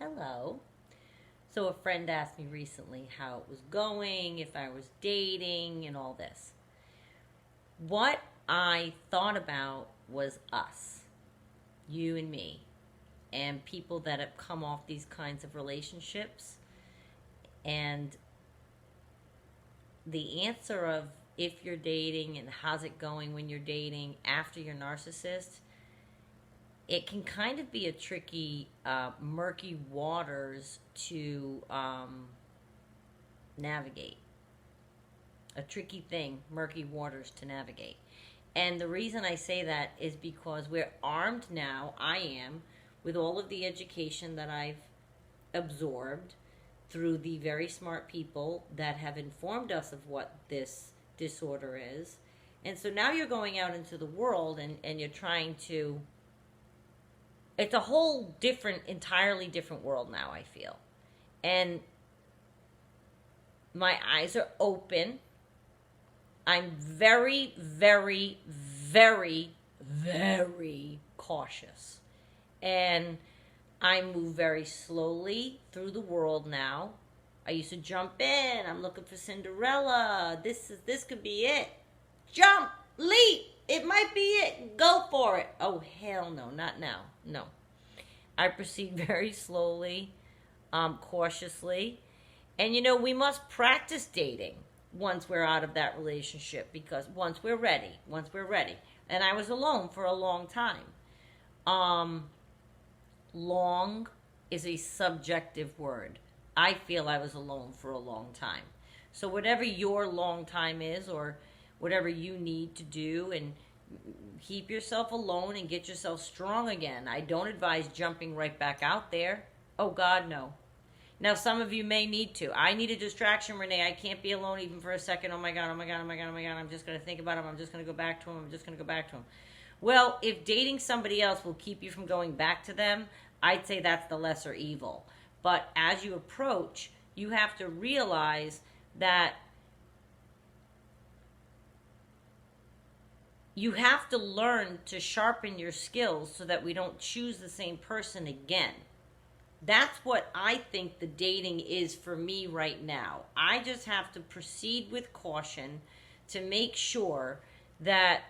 Hello. So, a friend asked me recently how it was going, if I was dating, and all this. What I thought about was us, you and me, and people that have come off these kinds of relationships. And the answer of if you're dating and how's it going when you're dating after you're narcissist, it can kind of be a tricky, murky waters to navigate. A tricky thing, murky waters to navigate. And the reason I say that is because we're armed now, I am, with all of the education that I've absorbed through the very smart people that have informed us of what this disorder is. And so now you're going out into the world and you're trying to. It's a whole different, entirely different world now, I feel. And my eyes are open. I'm very, very, very, very cautious. And I move very slowly through the world now. I used to jump in. I'm looking for Cinderella. This could be it. Jump, leap. It might be it. Go for it. Oh, hell no, not now. No. I proceed very slowly, cautiously. And we must practice dating once we're out of that relationship, because once we're ready. And I was alone for a long time. Long is a subjective word. I feel I was alone for a long time. So whatever your long time is, or whatever you need to do, and keep yourself alone and get yourself strong again. I don't advise jumping right back out there. Oh God, no. Now some of you may need to. I need a distraction, Renee. I can't be alone even for a second. Oh my God, oh my God, oh my God, oh my God. I'm just going to think about him. I'm just going to go back to him. Well, if dating somebody else will keep you from going back to them, I'd say that's the lesser evil. But as you approach, you have to realize that you have to learn to sharpen your skills so that we don't choose the same person again. That's what I think the dating is for me right now. I just have to proceed with caution to make sure that,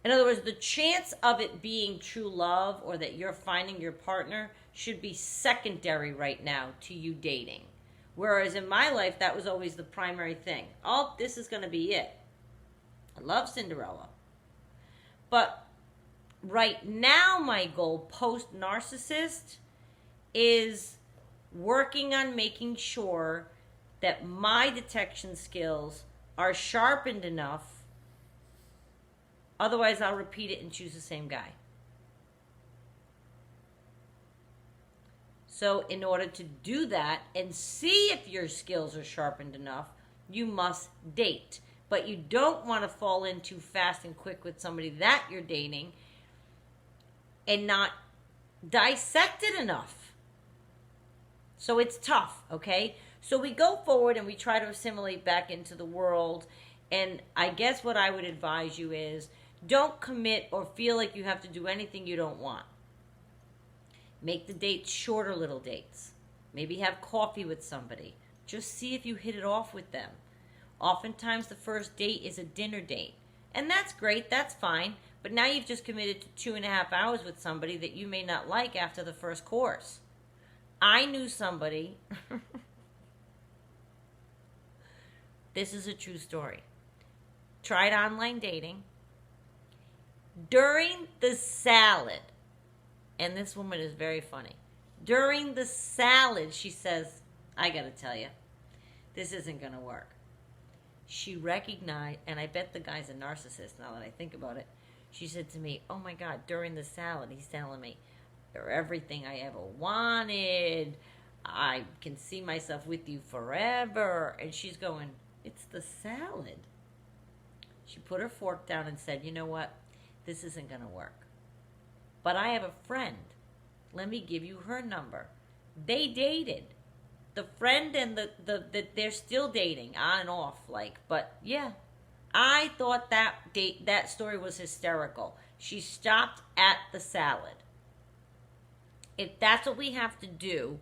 in other words, the chance of it being true love or that you're finding your partner should be secondary right now to you dating. Whereas in my life, that was always the primary thing. Oh, this is going to be it. I love Cinderella. But right now, my goal post-narcissist is working on making sure that my detection skills are sharpened enough. Otherwise, I'll repeat it and choose the same guy. So in order to do that and see if your skills are sharpened enough, you must date. But you don't want to fall in too fast and quick with somebody that you're dating and not dissect it enough. So it's tough, okay? So we go forward and we try to assimilate back into the world. And I guess what I would advise you is don't commit or feel like you have to do anything you don't want. Make the dates shorter little dates. Maybe have coffee with somebody. Just see if you hit it off with them. Oftentimes the first date is a dinner date. And that's great, that's fine. But now you've just committed to 2.5 hours with somebody that you may not like after the first course. I knew somebody, this is a true story, tried online dating. During the salad, and this woman is very funny, during the salad she says, I gotta tell you, this isn't gonna work. She recognized, and I bet the guy's a narcissist now that I think about it. She said to me, oh my God, during the salad, he's telling me, you're everything I ever wanted. I can see myself with you forever. And she's going, it's the salad. She put her fork down and said, you know what? This isn't going to work. But I have a friend. Let me give you her number. They dated. The friend and the they're still dating on and off, but yeah, I thought that story was hysterical. She stopped at the salad. If that's what we have to do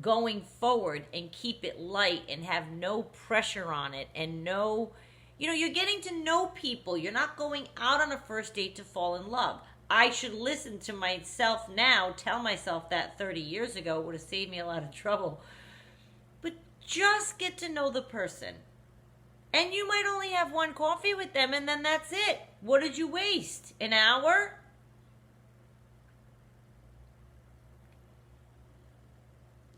going forward and keep it light and have no pressure on it and no, you're getting to know people. You're not going out on a first date to fall in love. I should listen to myself now, tell myself that 30 years ago would have saved me a lot of trouble. But just get to know the person. And you might only have one coffee with them and then that's it. What did you waste? An hour?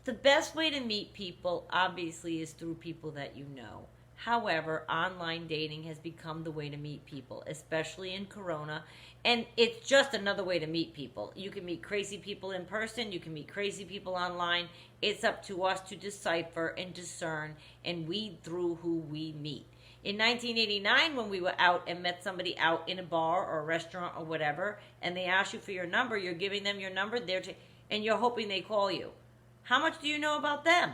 The best way to meet people, obviously, is through people that you know. However, online dating has become the way to meet people, especially in Corona. And it's just another way to meet people. You can meet crazy people in person. You can meet crazy people online. It's up to us to decipher and discern and weed through who we meet. In 1989, when we were out and met somebody out in a bar or a restaurant or whatever, and they ask you for your number, you're giving them your number, and you're hoping they call you. How much do you know about them?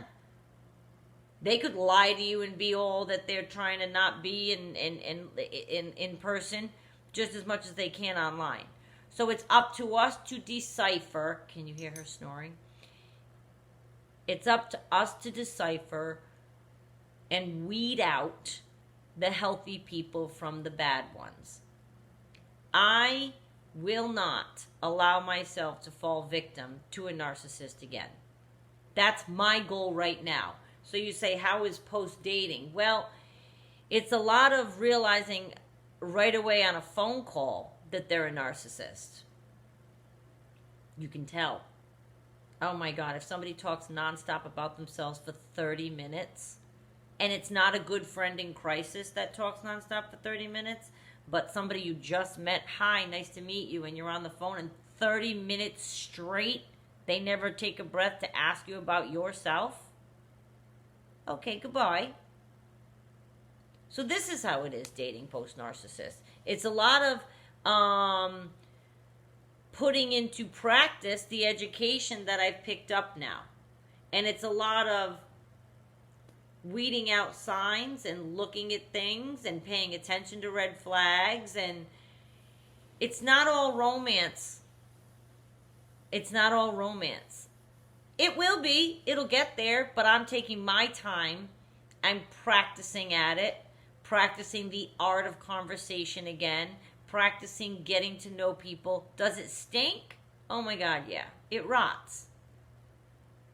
They could lie to you and be all that they're trying to not be in person just as much as they can online. So it's up to us to decipher. Can you hear her snoring? It's up to us to decipher and weed out the healthy people from the bad ones. I will not allow myself to fall victim to a narcissist again. That's my goal right now. So you say, how is post-dating? Well, it's a lot of realizing right away on a phone call that they're a narcissist. You can tell. Oh my God, if somebody talks nonstop about themselves for 30 minutes, and it's not a good friend in crisis that talks nonstop for 30 minutes, but somebody you just met, hi, nice to meet you, and you're on the phone, and 30 minutes straight, they never take a breath to ask you about yourself. Okay, goodbye. So this is how it is dating post-narcissist. It's a lot of putting into practice the education that I've picked up now. And it's a lot of weeding out signs and looking at things and paying attention to red flags. And it's not all romance. It's not all romance. It will be. It'll get there. But I'm taking my time. I'm practicing at it. Practicing the art of conversation again. Practicing getting to know people. Does it stink? Oh my God, yeah. It rots.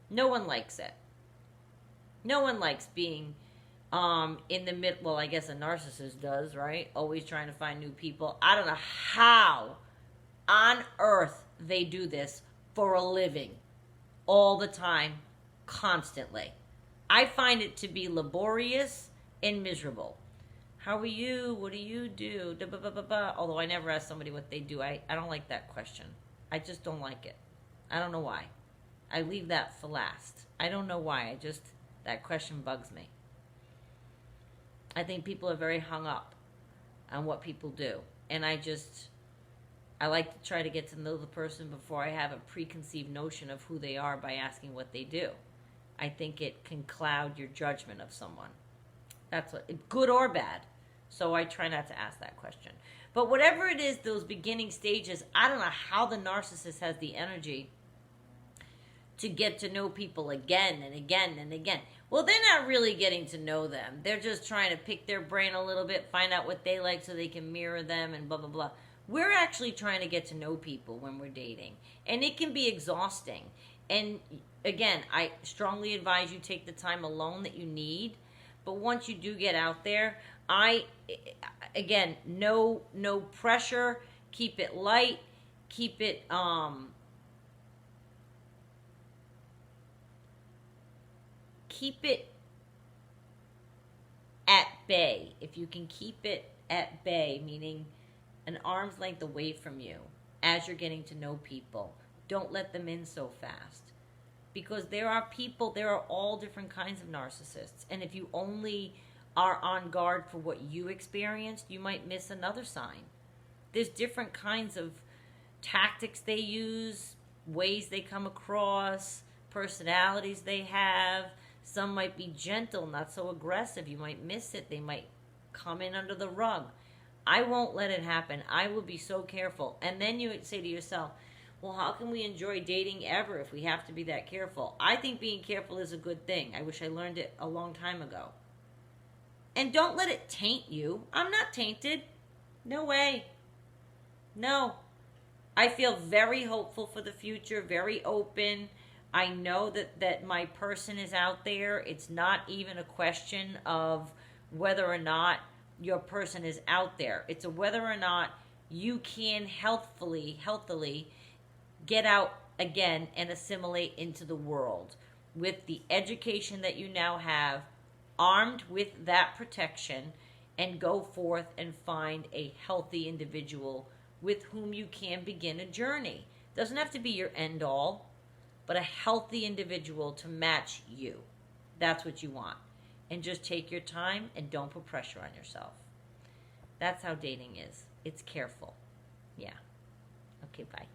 No one likes it. No one likes being in the mid. Well, I guess a narcissist does, right? Always trying to find new people. I don't know how on earth they do this for a living, all the time, constantly. I find it to be laborious and miserable. How are you? What do you do? Although I never ask somebody what they do. I don't like that question. I just don't like it. I don't know why. I leave that for last. I don't know why. That question bugs me. I think people are very hung up on what people do. And I like to try to get to know the person before I have a preconceived notion of who they are by asking what they do. I think it can cloud your judgment of someone. That's good or bad. So I try not to ask that question. But whatever it is, those beginning stages, I don't know how the narcissist has the energy to get to know people again and again and again. Well, they're not really getting to know them. They're just trying to pick their brain a little bit, find out what they like so they can mirror them and blah, blah, blah. We're actually trying to get to know people when we're dating. And it can be exhausting. And again, I strongly advise you take the time alone that you need. But once you do get out there, no pressure, keep it light, keep it, at bay. If you can keep it at bay, meaning an arm's length away from you as you're getting to know people, don't let them in so fast. Because there are all different kinds of narcissists. And if you only are on guard for what you experienced, you might miss another sign. There's different kinds of tactics they use, ways they come across, personalities they have. Some might be gentle, not so aggressive. You might miss it. They might come in under the rug. I won't let it happen. I will be so careful. And then you would say to yourself, well, how can we enjoy dating ever if we have to be that careful? I think being careful is a good thing. I wish I learned it a long time ago. And don't let it taint you. I'm not tainted. No way. No. I feel very hopeful for the future, very open. I know that my person is out there. It's not even a question of whether or not your person is out there. It's a whether or not you can healthily get out again and assimilate into the world with the education that you now have, armed with that protection, and go forth and find a healthy individual with whom you can begin a journey. Doesn't have to be your end all, but a healthy individual to match you. That's what you want. And just take your time and don't put pressure on yourself. That's how dating is. It's careful. Yeah. Okay, bye.